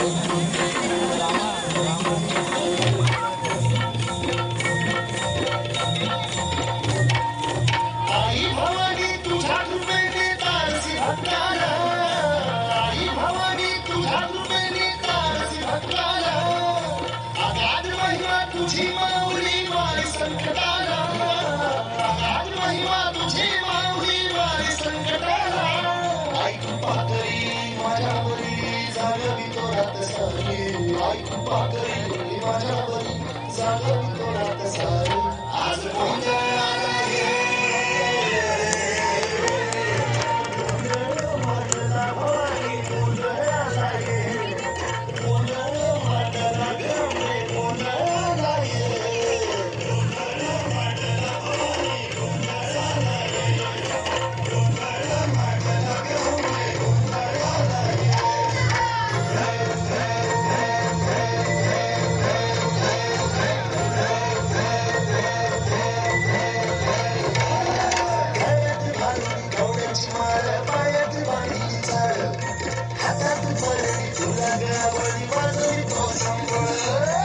आई भवानी तुझ्या कृपेने तारसी भक्ताला, आई भवानी तुझ्या कृपेने तारसी भक्ताला, अगाध महिमा तुझी माऊली वारी संकटाला, अगाध महिमा तुझी माऊली वारी संकटाला. आई कृपा करी माझ्यावरी जागवी तो रात सारी, आई कृपा करी माझ्यावरी जागवी तो रात सारी. आज गोंधळ